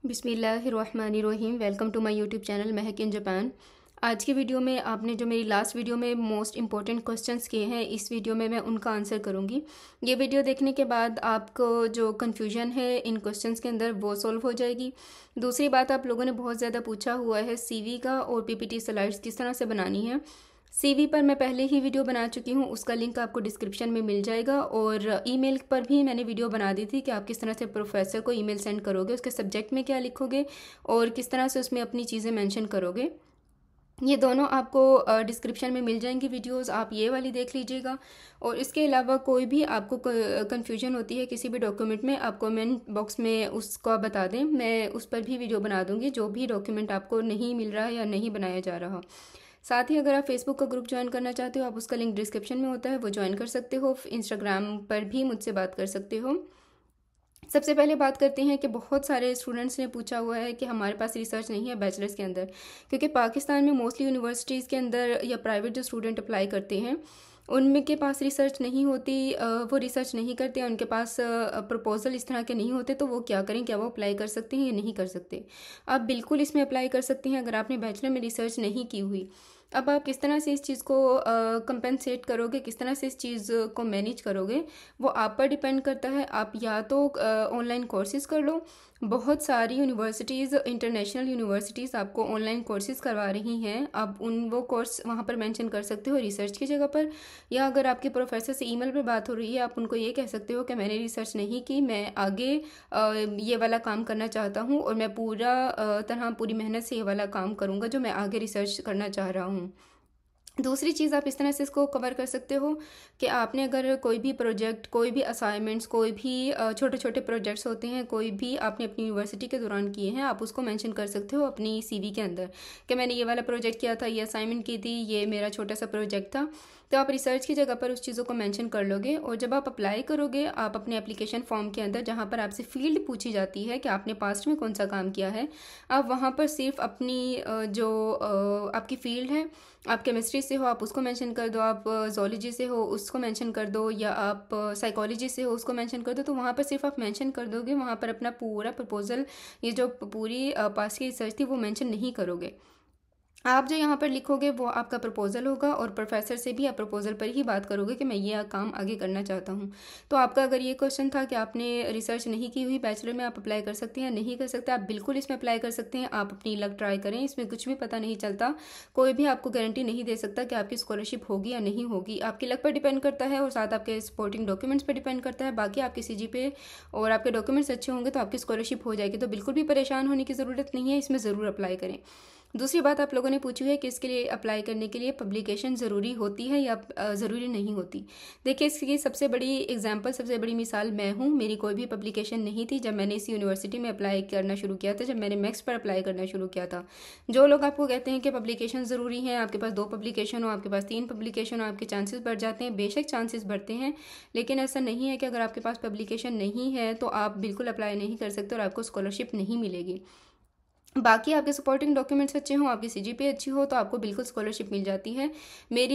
बिस्मिल्लाहिर्रहमानिर्रहीम। Welcome to my YouTube channel Mahak in Japan. आज की वीडियो में आपने जो मेरी लास्ट वीडियो में मोस्ट इंपॉर्टेंट क्वेश्चंस किए हैं, इस वीडियो में मैं उनका आंसर करूंगी। ये वीडियो देखने के बाद आपको जो कन्फ्यूजन है इन क्वेश्चंस के अंदर वो सॉल्व हो जाएगी। दूसरी बात, आप लोगों ने बहुत ज़्यादा पूछा हुआ है सीवी का और पीपीटी स्लाइड्स किस तरह से बनानी है। सीवी पर मैं पहले ही वीडियो बना चुकी हूँ, उसका लिंक आपको डिस्क्रिप्शन में मिल जाएगा। और ईमेल पर भी मैंने वीडियो बना दी थी कि आप किस तरह से प्रोफेसर को ईमेल सेंड करोगे, उसके सब्जेक्ट में क्या लिखोगे और किस तरह से उसमें अपनी चीज़ें मेंशन करोगे। ये दोनों आपको डिस्क्रिप्शन में मिल जाएंगी वीडियोस, आप ये वाली देख लीजिएगा। और इसके अलावा कोई भी आपको कन्फ्यूजन होती है किसी भी डॉक्यूमेंट में, आप कमेंट बॉक्स में उसका बता दें, मैं उस पर भी वीडियो बना दूंगी जो भी डॉक्यूमेंट आपको नहीं मिल रहा है या नहीं बनाया जा रहा। साथ ही अगर आप फेसबुक का ग्रुप ज्वाइन करना चाहते हो, आप उसका लिंक डिस्क्रिप्शन में होता है, वो ज्वाइन कर सकते हो। इंस्टाग्राम पर भी मुझसे बात कर सकते हो। सबसे पहले बात करते हैं कि बहुत सारे स्टूडेंट्स ने पूछा हुआ है कि हमारे पास रिसर्च नहीं है बैचलर्स के अंदर, क्योंकि पाकिस्तान में मोस्टली यूनिवर्सिटीज़ के अंदर या प्राइवेट जो स्टूडेंट अप्लाई करते हैं उनमें के पास रिसर्च नहीं होती, वो रिसर्च नहीं करते, उनके पास प्रपोजल इस तरह के नहीं होते, तो वो क्या करें, क्या वो अप्लाई कर सकते हैं या नहीं कर सकते। आप बिल्कुल इसमें अप्लाई कर सकते हैं अगर आपने बैचलर में रिसर्च नहीं की हुई। अब आप किस तरह से इस चीज़ को कंपेंसेट करोगे, किस तरह से इस चीज़ को मैनेज करोगे, वो आप पर डिपेंड करता है। आप या तो ऑनलाइन कोर्सेज़ कर लो, बहुत सारी यूनिवर्सिटीज़, इंटरनेशनल यूनिवर्सिटीज़ आपको ऑनलाइन कोर्सेज़ करवा रही हैं, आप वो कोर्स वहाँ पर मेंशन कर सकते हो रिसर्च की जगह पर। या अगर आपके प्रोफेसर से ईमेल पे बात हो रही है, आप उनको ये कह सकते हो कि मैंने रिसर्च नहीं की, मैं आगे ये वाला काम करना चाहता हूँ और मैं पूरी मेहनत से ये वाला काम करूँगा जो मैं आगे रिसर्च करना चाह रहा हूँ। दूसरी चीज़, आप इस तरह से इसको कवर कर सकते हो कि आपने अगर कोई भी प्रोजेक्ट, कोई भी असाइनमेंट्स, कोई भी छोटे छोटे प्रोजेक्ट्स होते हैं, कोई भी आपने अपनी यूनिवर्सिटी के दौरान किए हैं, आप उसको मेंशन कर सकते हो अपनी सीवी के अंदर कि मैंने ये वाला प्रोजेक्ट किया था, ये असाइनमेंट की थी, ये मेरा छोटा सा प्रोजेक्ट था। तो आप रिसर्च की जगह पर उस चीज़ों को मेंशन कर लोगे। और जब आप अप्लाई करोगे, आप अपने एप्लीकेशन फॉर्म के अंदर जहाँ पर आपसे फील्ड पूछी जाती है कि आपने पास्ट में कौन सा काम किया है, आप वहाँ पर सिर्फ अपनी जो आपकी फील्ड है, आप केमिस्ट्री से हो आप उसको मेंशन कर दो, आप जोलॉजी से हो उसको मेंशन कर दो, या आप साइकोलॉजी से हो उसको मेंशन कर दो। तो वहाँ पर सिर्फ आप मेंशन कर दोगे, वहाँ पर अपना पूरा प्रपोजल, ये जो पूरी पास की रिसर्च थी, वो मेंशन नहीं करोगे। आप जो यहाँ पर लिखोगे वो आपका प्रपोजल होगा, और प्रोफेसर से भी आप प्रपोजल पर ही बात करोगे कि मैं ये काम आगे करना चाहता हूँ। तो आपका अगर ये क्वेश्चन था कि आपने रिसर्च नहीं की हुई बैचलर में, आप अप्लाई कर सकते हैं, नहीं कर सकते, आप बिल्कुल इसमें अप्लाई कर सकते हैं। आप अपनी लक ट्राई करें, इसमें कुछ भी पता नहीं चलता, कोई भी आपको गारंटी नहीं दे सकता कि आपकी स्कॉलरशिप होगी या नहीं होगी। आपकी लक पर डिपेंड करता है और साथ आपके सपोर्टिंग डॉक्यूमेंट्स पर डिपेंड करता है। बाकी आपकी सीजी पे और आपके डॉक्यूमेंट्स अच्छे होंगे तो आपकी स्कॉलरशिप हो जाएगी। तो बिल्कुल भी परेशान होने की ज़रूरत नहीं है, इसमें ज़रूर अप्लाई करें। दूसरी बात आप लोगों ने पूछी है कि इसके लिए अप्लाई करने के लिए पब्लिकेशन ज़रूरी होती है या ज़रूरी नहीं होती। देखिए, इसकी सबसे बड़ी एग्जांपल, सबसे बड़ी मिसाल मैं हूँ। मेरी कोई भी पब्लिकेशन नहीं थी जब मैंने इस यूनिवर्सिटी में अप्लाई करना शुरू किया था, जब मैंने मैक्स पर अप्लाई करना शुरू किया था। जो लोग आपको कहते हैं कि पब्लिकेशन ज़रूरी है, आपके पास 2 पब्लिकेशन हो, आपके पास 3 पब्लिकेशन हो, आपके चांसेस बढ़ जाते हैं। बेशक चांसेस बढ़ते हैं, लेकिन ऐसा नहीं है कि अगर आपके पास पब्लिकेशन नहीं है तो आप बिल्कुल अप्लाई नहीं कर सकते और आपको स्कॉलरशिप नहीं मिलेगी। बाकी आपके सपोर्टिंग डॉक्यूमेंट्स अच्छे हों, आपकी सीजीपीए अच्छी हो, तो आपको बिल्कुल स्कॉलरशिप मिल जाती है।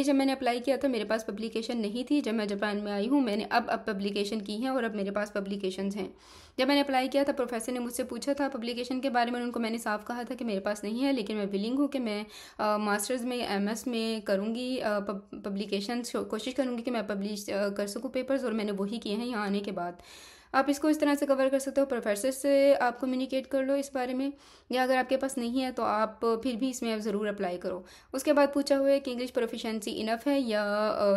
जब मैंने अप्लाई किया था, मेरे पास पब्लिकेशन नहीं थी। जब मैं जापान में आई हूँ, मैंने अब पब्लिकेशन की है और अब मेरे पास पब्लिकेशंस हैं। जब मैंने अप्लाई किया था, प्रोफेसर ने मुझसे पूछा था पब्लिकेशन के बारे में, उनको मैंने साफ कहा था कि मेरे पास नहीं है, लेकिन मैं विलिंग हूँ कि मैं मास्टर्स में, एमएस में करूँगी पब्लिकेशन, कोशिश करूँगी कि मैं पब्लिश कर सकूँ पेपर्स, और मैंने वही किए हैं यहाँ आने के बाद। आप इसको इस तरह से कवर कर सकते हो, प्रोफेसर से आप कम्युनिकेट कर लो इस बारे में, या अगर आपके पास नहीं है तो आप फिर भी इसमें ज़रूर अप्लाई करो। उसके बाद पूछा हुआ है कि इंग्लिश प्रोफिशिएंसी इनफ है या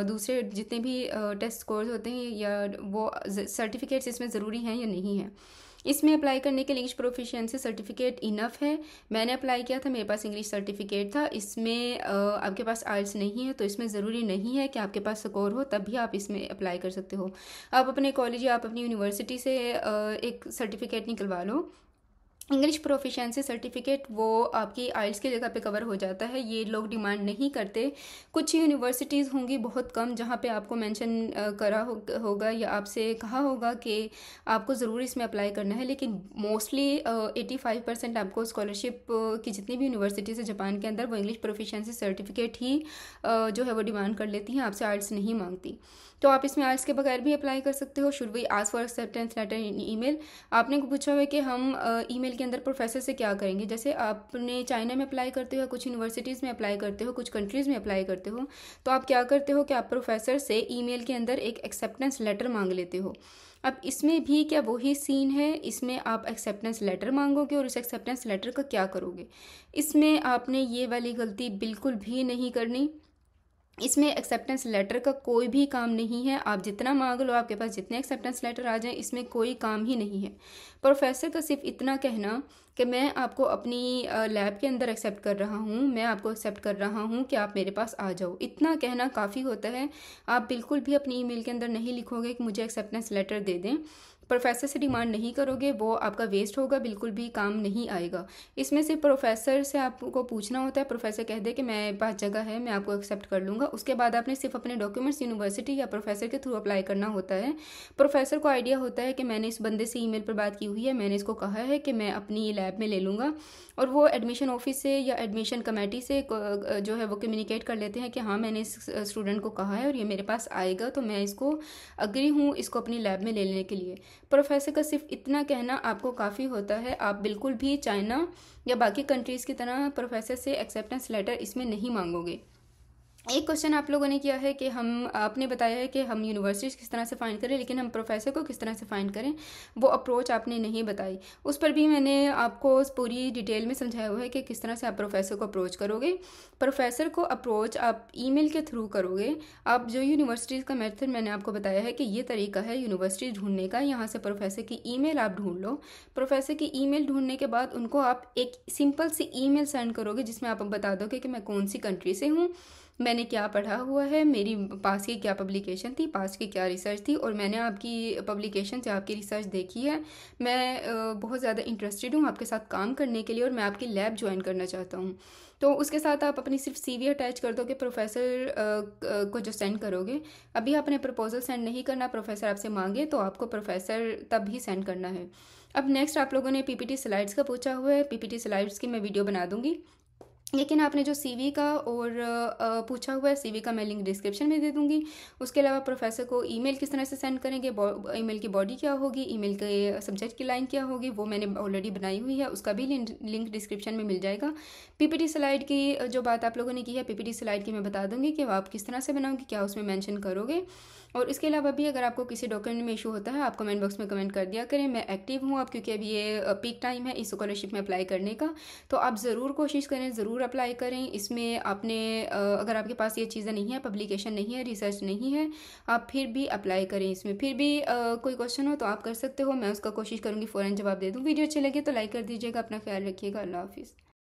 दूसरे जितने भी टेस्ट स्कोर्स होते हैं या वो सर्टिफिकेट्स इसमें ज़रूरी हैं या नहीं है। इसमें अप्लाई करने के लिए इंग्लिश प्रोफिशिएंसी सर्टिफिकेट इनफ है। मैंने अप्लाई किया था, मेरे पास इंग्लिश सर्टिफिकेट था। इसमें आपके पास आइल्स नहीं है तो इसमें ज़रूरी नहीं है कि आपके पास स्कोर हो, तब भी आप इसमें अप्लाई कर सकते हो। आप अपने कॉलेज या आप अपनी यूनिवर्सिटी से एक सर्टिफिकेट निकलवा लो। इंग्लिश प्रोफिशिएंसी सर्टिफिकेट वो आपकी आइल्स की जगह पे कवर हो जाता है, ये लोग डिमांड नहीं करते। कुछ यूनिवर्सिटीज़ होंगी, बहुत कम, जहाँ पे आपको मेंशन करा होगा या आपसे कहा होगा कि आपको ज़रूर इसमें अप्लाई करना है, लेकिन मोस्टली 85% आपको स्कॉलरशिप की जितनी भी यूनिवर्सिटीज़ है जापान के अंदर, वो इंग्लिश प्रोफिशिएंसी सर्टिफिकेट ही जो है वो डिमांड कर लेती हैं, आपसे आइल्स नहीं मांगती। तो आप इसमें आइल्स के बगैर भी अप्लाई कर सकते हो। Should we ask for acceptance letter in email, आपने को पूछा हुआ है कि हम ईमेल के अंदर प्रोफेसर से क्या करेंगे। जैसे आपने चाइना में अप्लाई करते हो, कुछ यूनिवर्सिटीज़ में अप्लाई करते हो, कुछ कंट्रीज़ में अप्लाई करते हो, तो आप क्या करते हो कि आप प्रोफेसर से ईमेल के अंदर एक एक्सेप्टेंस लेटर मांग लेते हो। अब इसमें भी क्या वही सीन है, इसमें आप एक्सेप्टेंस लेटर मांगोगे और उस एक्सेप्टेंस लेटर का क्या करोगे। इसमें आपने ये वाली गलती बिल्कुल भी नहीं करनी। इसमें एक्सेप्टेंस लेटर का कोई भी काम नहीं है। आप जितना मांग लो, आपके पास जितने एक्सेप्टेंस लेटर आ जाएं, इसमें कोई काम ही नहीं है। प्रोफेसर का सिर्फ इतना कहना कि मैं आपको अपनी लैब के अंदर एक्सेप्ट कर रहा हूँ, मैं आपको एक्सेप्ट कर रहा हूँ कि आप मेरे पास आ जाओ, इतना कहना काफ़ी होता है। आप बिल्कुल भी अपनी ईमेल के अंदर नहीं लिखोगे कि मुझे एक्सेप्टेंस लेटर दे दें, प्रोफेसर से डिमांड नहीं करोगे, वो आपका वेस्ट होगा, बिल्कुल भी काम नहीं आएगा। इसमें से प्रोफेसर से आपको पूछना होता है, प्रोफेसर कह दे कि मेरे पास जगह है, मैं आपको एक्सेप्ट कर लूँगा। उसके बाद आपने सिर्फ अपने डॉक्यूमेंट्स यूनिवर्सिटी या प्रोफेसर के थ्रू अप्लाई करना होता है। प्रोफेसर को आइडिया होता है कि मैंने इस बंदे से ईमेल पर बात की हुई है, मैंने इसको कहा है कि मैं अपनी लैब में ले लूँगा, और वो एडमिशन ऑफिस से या एडमिशन कमेटी से जो है वो कम्युनिकेट कर लेते हैं कि हाँ मैंने इस स्टूडेंट को कहा है और ये मेरे पास आएगा, तो मैं इसको अग्री हूँ इसको अपनी लैब में ले लेने के लिए। प्रोफेसर का सिर्फ इतना कहना आपको काफ़ी होता है। आप बिल्कुल भी चाइना या बाकी कंट्रीज़ की तरह प्रोफेसर से एक्सेप्टेंस लेटर इसमें नहीं मांगोगे। एक क्वेश्चन आप लोगों ने किया है कि आपने बताया है कि हम यूनिवर्सिटीज़ किस तरह से फाइंड करें, लेकिन हम प्रोफेसर को किस तरह से फाइंड करें, वो अप्रोच आपने नहीं बताई। उस पर भी मैंने आपको पूरी डिटेल में समझाया हुआ है कि किस तरह से आप प्रोफेसर को अप्रोच करोगे। प्रोफेसर को अप्रोच आप ईमेल के थ्रू करोगे। आप जो यूनिवर्सिटीज़ का मेथड मैंने आपको बताया है कि ये तरीका है यूनिवर्सिटी ढूंढने का, यहाँ से प्रोफेसर की ईमेल आप ढूंढ लो। प्रोफेसर की ईमेल ढूंढने के बाद उनको आप एक सिंपल सी ईमेल सेंड करोगे जिसमें आप बता दोगे कि मैं कौन सी कंट्री से हूँ, मैंने क्या पढ़ा हुआ है, मेरी पास की क्या पब्लिकेशन थी, पास की क्या रिसर्च थी, और मैंने आपकी पब्लिकेशन से आपकी रिसर्च देखी है, मैं बहुत ज़्यादा इंटरेस्टेड हूँ आपके साथ काम करने के लिए और मैं आपकी लैब ज्वाइन करना चाहता हूँ। तो उसके साथ आप अपनी सिर्फ CV अटैच कर दोगे प्रोफेसर को जो सेंड करोगे। अभी आपने प्रपोजल सेंड नहीं करना, प्रोफेसर आपसे मांगे तो आपको प्रोफेसर तब ही सेंड करना है। अब नेक्स्ट आप लोगों ने PPT स्लाइड्स का पूछा हुआ है। PPT स्लाइड्स की मैं वीडियो बना दूंगी, लेकिन आपने जो CV का और पूछा हुआ है, CV का मैं लिंक डिस्क्रिप्शन में दे दूंगी। उसके अलावा प्रोफेसर को ईमेल किस तरह से सेंड करेंगे, ईमेल की बॉडी क्या होगी, ईमेल के सब्जेक्ट की लाइन क्या होगी, वो मैंने ऑलरेडी बनाई हुई है, उसका भी लिंक डिस्क्रिप्शन में मिल जाएगा। PPT स्लाइड की जो बात आप लोगों ने की है, PPT स्लाइड की मैं बता दूंगी कि आप किस तरह से बनाओगे, क्या उसमें मैंशन करोगे। और इसके अलावा भी अगर आपको किसी डॉक्यूमेंट में इशू होता है, आप कमेंट बॉक्स में कमेंट कर दिया करें। मैं एक्टिव हूँ अब, क्योंकि अभी ये पीक टाइम है इस स्कॉलरशिप में अप्लाई करने का, तो आप ज़रूर कोशिश करें, ज़रूर अप्लाई करें। इसमें आपने अगर आपके पास ये चीज़ें नहीं है, पब्लिकेशन नहीं है, रिसर्च नहीं है, आप फिर भी अप्लाई करें। इसमें फिर भी कोई क्वेश्चन हो तो आप कर सकते हो, मैं उसका कोशिश करूँगी फ़ौरन जवाब दे दूँ। वीडियो अच्छी लगे तो लाइक कर दीजिएगा। अपना ख्याल रखिएगा। अल्लाह हाफिज़।